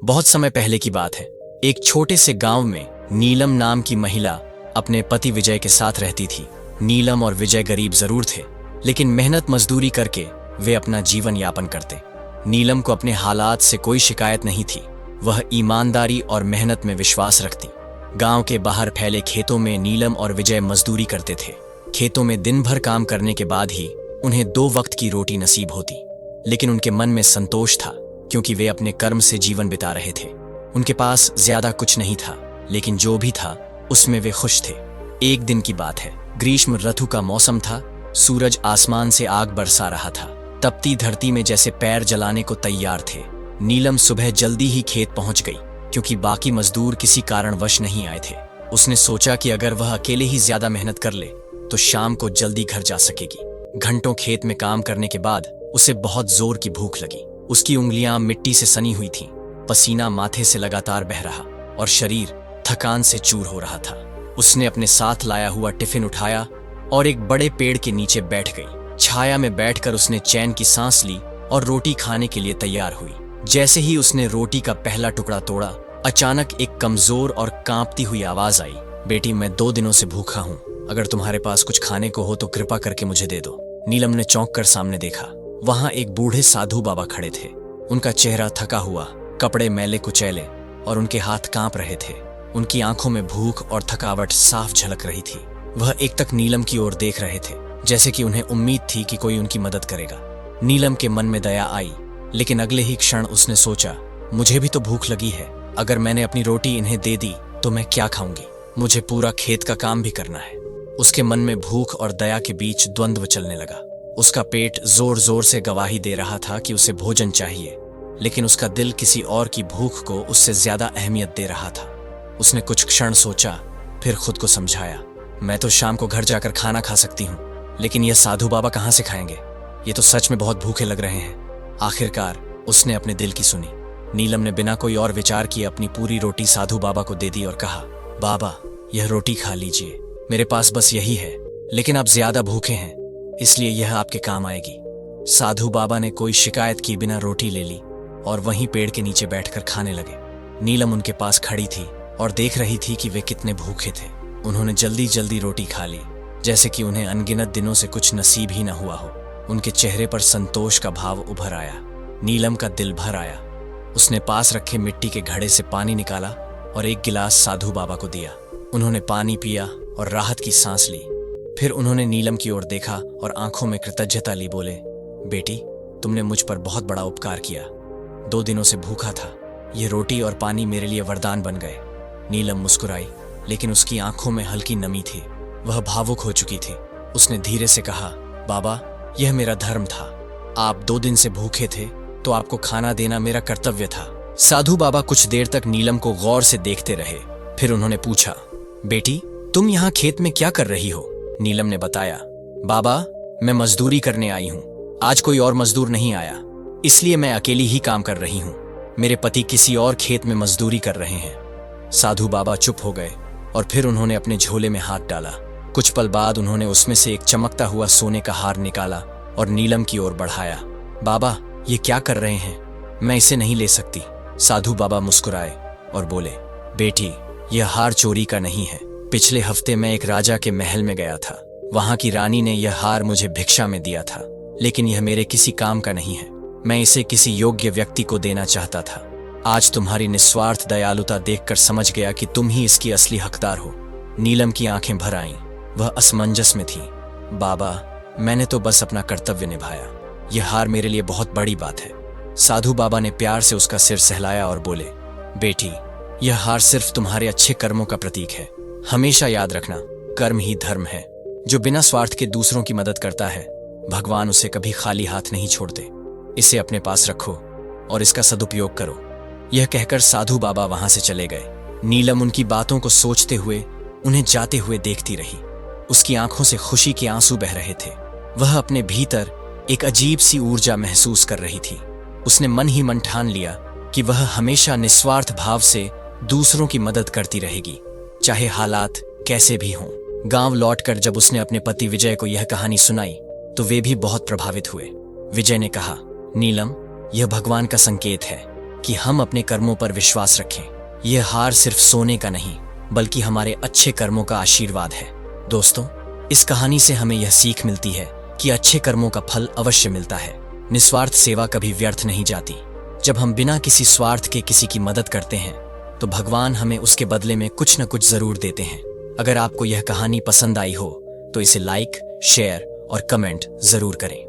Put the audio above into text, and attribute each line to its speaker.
Speaker 1: बहुत समय पहले की बात है। एक छोटे से गांव में नीलम नाम की महिला अपने पति विजय के साथ रहती थी। नीलम और विजय गरीब जरूर थे, लेकिन मेहनत मजदूरी करके वे अपना जीवन यापन करते। नीलम को अपने हालात से कोई शिकायत नहीं थी। वह ईमानदारी और मेहनत में विश्वास रखती। गांव के बाहर फैले खेतों में नीलम और विजय मजदूरी करते थे। खेतों में दिन भर काम करने के बाद ही उन्हें 2 वक्त की रोटी नसीब होती, लेकिन उनके मन में संतोष था, क्योंकि वे अपने कर्म से जीवन बिता रहे थे। उनके पास ज्यादा कुछ नहीं था, लेकिन जो भी था उसमें वे खुश थे। एक दिन की बात है। ग्रीष्म ऋतु का मौसम था। सूरज आसमान से आग बरसा रहा था। तपती धरती में जैसे पैर जलाने को तैयार थे। नीलम सुबह जल्दी ही खेत पहुंच गई, क्योंकि बाकी मजदूर किसी कारणवश नहीं आए थे। उसने सोचा कि अगर वह अकेले ही ज्यादा मेहनत कर ले तो शाम को जल्दी घर जा सकेगी। घंटों खेत में काम करने के बाद उसे बहुत जोर की भूख लगी। उसकी उंगलियां मिट्टी से सनी हुई थीं। पसीना माथे से लगातार बह रहा और शरीर थकान से चूर हो रहा था। उसने अपने साथ लाया हुआ टिफिन उठाया और एक बड़े पेड़ के नीचे बैठ गई। छाया में बैठकर उसने चैन की सांस ली और रोटी खाने के लिए तैयार हुई। जैसे ही उसने रोटी का पहला टुकड़ा तोड़ा, अचानक एक कमजोर और कांपती हुई आवाज आई। बेटी, मैं 2 दिनों से भूखा हूँ। अगर तुम्हारे पास कुछ खाने को हो तो कृपा करके मुझे दे दो। नीलम ने चौंक कर सामने देखा। वहां एक बूढ़े साधु बाबा खड़े थे। उनका चेहरा थका हुआ, कपड़े मैले कुचैले और उनके हाथ कांप रहे थे। उनकी आंखों में भूख और थकावट साफ झलक रही थी। वह एकटक नीलम की ओर देख रहे थे, जैसे कि उन्हें उम्मीद थी कि कोई उनकी मदद करेगा। नीलम के मन में दया आई, लेकिन अगले ही क्षण उसने सोचा, मुझे भी तो भूख लगी है। अगर मैंने अपनी रोटी इन्हें दे दी तो मैं क्या खाऊंगी? मुझे पूरा खेत का काम भी करना है। उसके मन में भूख और दया के बीच द्वंद्व चलने लगा। उसका पेट जोर जोर से गवाही दे रहा था कि उसे भोजन चाहिए, लेकिन उसका दिल किसी और की भूख को उससे ज्यादा अहमियत दे रहा था। उसने कुछ क्षण सोचा, फिर खुद को समझाया, मैं तो शाम को घर जाकर खाना खा सकती हूँ, लेकिन यह साधु बाबा कहाँ से खाएंगे? ये तो सच में बहुत भूखे लग रहे हैं। आखिरकार उसने अपने दिल की सुनी। नीलम ने बिना कोई और विचार किए अपनी पूरी रोटी साधु बाबा को दे दी और कहा, बाबा, यह रोटी खा लीजिए। मेरे पास बस यही है, लेकिन आप ज्यादा भूखे हैं, इसलिए यह आपके काम आएगी। साधु बाबा ने कोई शिकायत किए बिना रोटी ले ली और वहीं पेड़ के नीचे बैठकर खाने लगे। नीलम उनके पास खड़ी थी और देख रही थी कि वे कितने भूखे थे। उन्होंने जल्दी जल्दी रोटी खा ली, जैसे कि उन्हें अनगिनत दिनों से कुछ नसीब ही न हुआ हो। उनके चेहरे पर संतोष का भाव उभर आया। नीलम का दिल भर आया। उसने पास रखे मिट्टी के घड़े से पानी निकाला और एक गिलास साधु बाबा को दिया। उन्होंने पानी पिया और राहत की सांस ली। फिर उन्होंने नीलम की ओर देखा और आंखों में कृतज्ञता ली। बोले, बेटी, तुमने मुझ पर बहुत बड़ा उपकार किया। 2 दिनों से भूखा था। ये रोटी और पानी मेरे लिए वरदान बन गए। नीलम मुस्कुराई, लेकिन उसकी आंखों में हल्की नमी थी। वह भावुक हो चुकी थी। उसने धीरे से कहा, बाबा, यह मेरा धर्म था। आप 2 दिन से भूखे थे तो आपको खाना देना मेरा कर्तव्य था। साधु बाबा कुछ देर तक नीलम को गौर से देखते रहे। फिर उन्होंने पूछा, बेटी, तुम यहाँ खेत में क्या कर रही हो? नीलम ने बताया, बाबा, मैं मजदूरी करने आई हूँ। आज कोई और मजदूर नहीं आया, इसलिए मैं अकेली ही काम कर रही हूँ। मेरे पति किसी और खेत में मजदूरी कर रहे हैं। साधु बाबा चुप हो गए और फिर उन्होंने अपने झोले में हाथ डाला। कुछ पल बाद उन्होंने उसमें से एक चमकता हुआ सोने का हार निकाला और नीलम की ओर बढ़ाया। बाबा, ये क्या कर रहे हैं? मैं इसे नहीं ले सकती। साधु बाबा मुस्कुराए और बोले, बेटी, यह हार चोरी का नहीं है। पिछले हफ्ते मैं एक राजा के महल में गया था। वहां की रानी ने यह हार मुझे भिक्षा में दिया था, लेकिन यह मेरे किसी काम का नहीं है। मैं इसे किसी योग्य व्यक्ति को देना चाहता था। आज तुम्हारी निस्वार्थ दयालुता देखकर समझ गया कि तुम ही इसकी असली हकदार हो। नीलम की आंखें भर आईं। वह असमंजस में थी। बाबा, मैंने तो बस अपना कर्तव्य निभाया। यह हार मेरे लिए बहुत बड़ी बात है। साधु बाबा ने प्यार से उसका सिर सहलाया और बोले, बेटी, यह हार सिर्फ तुम्हारे अच्छे कर्मों का प्रतीक है। हमेशा याद रखना, कर्म ही धर्म है। जो बिना स्वार्थ के दूसरों की मदद करता है, भगवान उसे कभी खाली हाथ नहीं छोड़ते। इसे अपने पास रखो और इसका सदुपयोग करो। यह कहकर साधु बाबा वहां से चले गए। नीलम उनकी बातों को सोचते हुए उन्हें जाते हुए देखती रही। उसकी आंखों से खुशी के आंसू बह रहे थे। वह अपने भीतर एक अजीब सी ऊर्जा महसूस कर रही थी। उसने मन ही मन ठान लिया कि वह हमेशा निस्वार्थ भाव से दूसरों की मदद करती रहेगी, चाहे हालात कैसे भी हों। गांव लौटकर जब उसने अपने पति विजय को यह कहानी सुनाई तो वे भी बहुत प्रभावित हुए। विजय ने कहा, नीलम, यह भगवान का संकेत है। कि हम अपने कर्मों पर विश्वास रखें। यह हार सिर्फ सोने का नहीं, बल्कि हमारे अच्छे कर्मों का आशीर्वाद है। दोस्तों, इस कहानी से हमें यह सीख मिलती है कि अच्छे कर्मों का फल अवश्य मिलता है। निस्वार्थ सेवा कभी व्यर्थ नहीं जाती। जब हम बिना किसी स्वार्थ के किसी की मदद करते हैं, तो भगवान हमें उसके बदले में कुछ न कुछ जरूर देते हैं। अगर आपको यह कहानी पसंद आई हो तो इसे लाइक, शेयर और कमेंट जरूर करें।